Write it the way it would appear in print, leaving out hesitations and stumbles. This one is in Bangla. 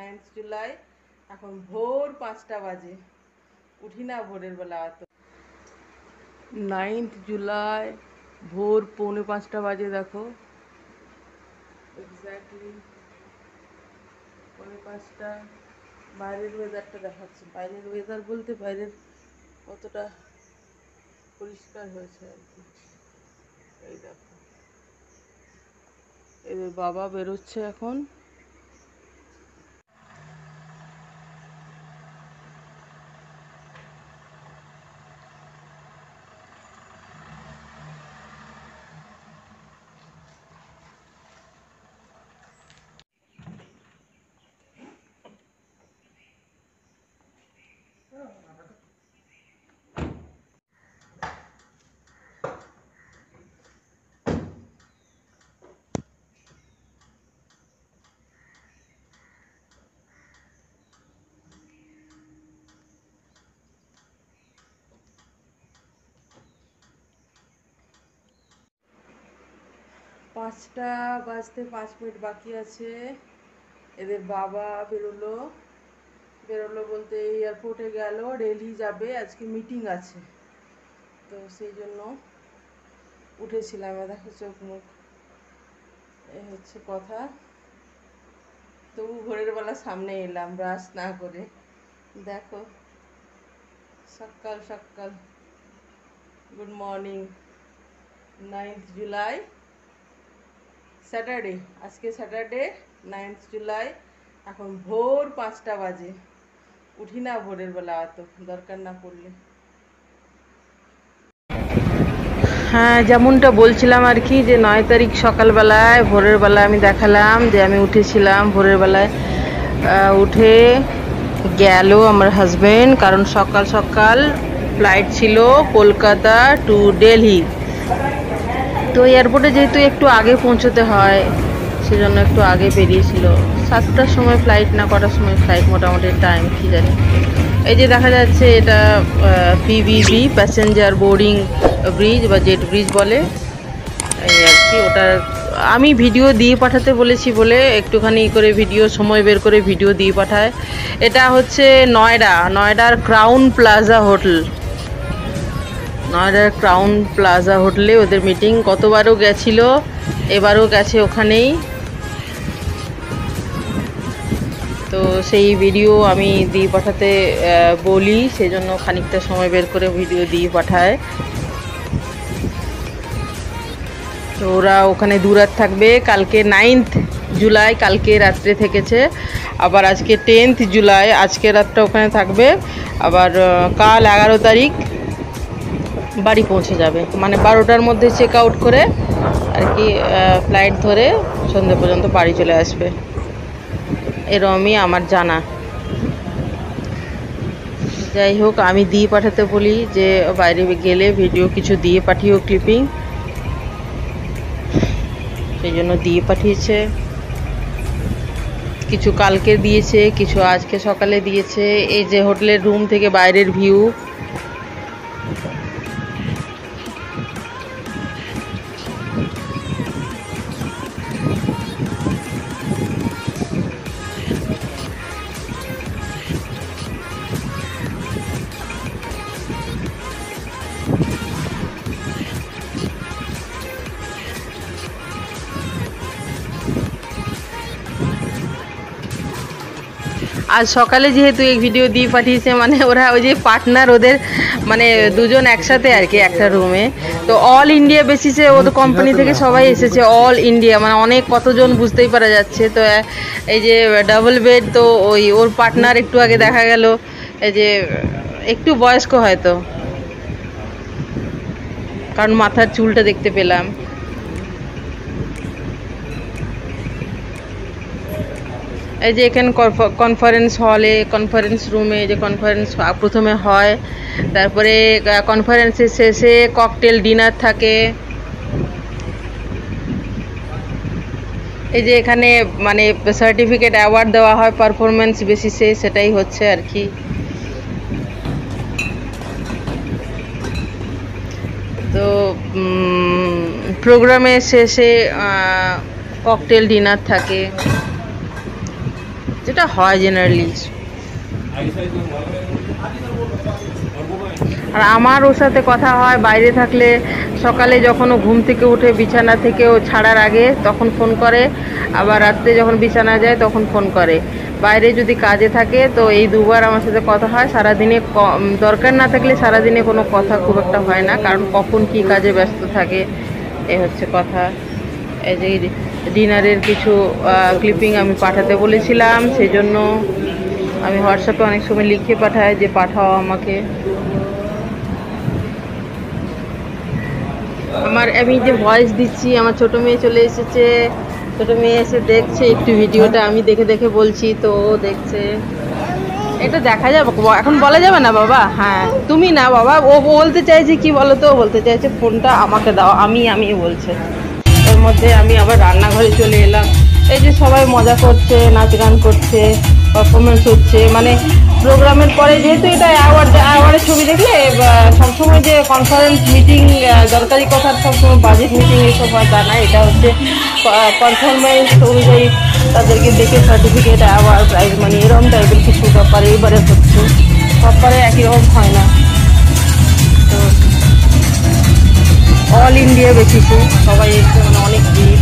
9th জুলাই। এখন ভোর 5টা বাজে, উঠি না ভোরের বেলা অত। 9th জুলাই ভোর 4:45 বাজে, দেখো এক্স্যাক্টলি 4:45। বাইরের ওয়েদারটা দেখাচ্ছে, বাইরের ওয়েদার বলতে বাইরের কতটা পরিষ্কার হয়েছে আর কি। এই দেখো এদের বাবা বেরোচ্ছে এখন। পাঁচটা বাজতে 5 মিনিট বাকি আছে। এদের বাবা বেরোলো বলতে এয়ারপোর্টে গেল, দিল্লি যাবে, আজকে মিটিং আছে, তো সেই জন্য উঠেছিলাম। দেখো চোখ মুখ, এই হচ্ছে কথা। তবু ভোরের বেলা সামনে এলাম ব্রাশ না করে। দেখো সকাল সকাল, good morning. 9th July Saturday, আজকে স্যাটারডে 9th জুলাই। এখন ভোর 5টা বাজে, উঠি না ভোরের বেলা অত, দরকার না পড়লে। হ্যাঁ, যেমনটা বলছিলাম আর কি, যে 9 তারিখ সকালবেলায় ভোরের বেলায় আমি দেখালাম যে আমি উঠেছিলাম ভোরের বেলায়। উঠে গেল আমার হাজবেন্ড, কারণ সকাল সকাল ফ্লাইট ছিল কলকাতা টু দিল্লি। তো এয়ারপোর্টে যেহেতু একটু আগে পৌঁছতে হয়, সেজন্য একটু আগে বেরিয়েছিল। 7টার সময় ফ্লাইট না কটার সময় ফ্লাইট, মোটামুটি টাইম কি জানি। এই যে দেখা যাচ্ছে এটা পিবিবি, প্যাসেঞ্জার বোর্ডিং ব্রিজ বা জেট ব্রিজ বলে, এই আর কি। ওটা আমি ভিডিও দিয়ে পাঠাতে বলেছি বলে একটুখানি করে ভিডিও সময় বের করে ভিডিও দিয়ে পাঠায়। এটা হচ্ছে নয়ডার ক্রাউন প্লাজা হোটেল। নয়ডার ক্রাউন প্লাজা হোটেলে ওদের মিটিং। কতবারও গেছিল, এবারও গেছে ওখানেই। তো সেই ভিডিও আমি দিয়ে পাঠাতে বলি, সেজন্য খানিকটা সময় বের করে ভিডিও দিয়ে পাঠায়। তো ওরা ওখানে দুরাত থাকবে। কালকে 9th জুলাই, কালকে রাত্রে থেকেছে। আবার আজকে 10th জুলাই, আজকে রাতটা ওখানে থাকবে। আবার কাল 11 তারিখ বাড়ি পৌঁছে যাবে, মানে 12টার মধ্যে চেক আউট করে আর কি, ফ্লাইট ধরে সন্ধ্যে পর্যন্ত বাড়ি চলে আসবে, এরকমই আমার জানা। যাই হোক, আমি দিয়ে পাঠাতে বলি যে বাইরে গেলে ভিডিও কিছু দিয়ে পাঠিও, ক্লিপিং, সেই জন্য দিয়ে পাঠিয়েছে। কিছু কালকে দিয়েছে, কিছু আজকে সকালে দিয়েছে। এই যে হোটেলের রুম থেকে বাইরের ভিউ। আজ সকালে যেহেতু এই ভিডিও দিয়ে পাঠিয়েছে, মানে ওরা ওই যে পার্টনার, ওদের মানে দুজন একসাথে আর কি একটা রুমে। তো অল ইন্ডিয়া বেসিসে ওদের কোম্পানি থেকে সবাই এসেছে, অল ইন্ডিয়া, মানে অনেক কতজন বুঝতেই পারা যাচ্ছে। তো এই যে ডাবল বেড, তো ওই ওর পার্টনার একটু আগে দেখা গেল, এই যে একটু বয়স্ক হয়তো, কারণ মাথার চুলটা দেখতে পেলাম। এই যে এখানে কনফারেন্স হলে, কনফারেন্স রুমে যে কনফারেন্স প্রথমে হয়, তারপরে কনফারেন্সের শেষে ককটেল ডিনার থাকে। এই যে এখানে মানে সার্টিফিকেট অ্যাওয়ার্ড দেওয়া হয় পারফরমেন্স বেসিসে, সেটাই হচ্ছে আর কি। তো প্রোগ্রামের শেষে ককটেল ডিনার থাকে। যেটা হয় জেনারেলি। আর আমার ওর সাথে কথা হয় বাইরে থাকলে, সকালে যখন ও ঘুম থেকে উঠে বিছানা থেকে ও ছাড়ার আগে তখন ফোন করে, আবার রাত্রে যখন বিছানা যায় তখন ফোন করে। বাইরে যদি কাজে থাকে তো এই দুবার আমার সাথে কথা হয়। সারাদিনে দরকার না থাকলে সারাদিনে কোনো কথা খুব একটা হয় না, কারণ কখন কি কাজে ব্যস্ত থাকে, এ হচ্ছে কথা। এই যে ডিনারের কিছু ক্লিপিং আমি পাঠাতে বলেছিলাম, সেজন্য আমি হোয়াটসঅ্যাপে অনেক সময় লিখে পাঠাই যে পাঠাও আমাকে। আমি যে ভয়েস দিচ্ছি, আমার ছোট মেয়ে চলে এসেছে, ছোট মেয়ে এসে দেখছে একটু ভিডিওটা, আমি দেখে দেখে বলছি তো ও দেখছে। এটা দেখা যাবে এখন, বলা যাবে না বাবা। হ্যাঁ তুমি না বাবা, ও বলতে চাইছে কি বলো তো, বলতে চাইছে ফোনটা আমাকে দাও, আমি বলছে। এর মধ্যে আমি আবার রান্নাঘরে চলে এলাম। এই যে সবাই মজা করছে, নাচ গান করছে, পারফরমেন্স হচ্ছে, মানে প্রোগ্রামের পরে যেহেতু এটা অ্যাওয়ার্ডের ছবি দেখলে সবসময় যে কনফারেন্স মিটিং, দরকারি কথার সবসময় বাজেট মিটিং এইসব হয় তা না, এটা হচ্ছে পারফরমেন্স অনুযায়ী তাদেরকে দেখে সার্টিফিকেট, অ্যাওয়ার্ড, প্রাইজ মানি এরকম টাইপের কিছু ব্যাপারে এবারে হচ্ছে। সববারে একই রকম হয় না তো, অল ইন্ডিয়া বেশিছে, সবাই এসছে, মানে অনেক ভিড়।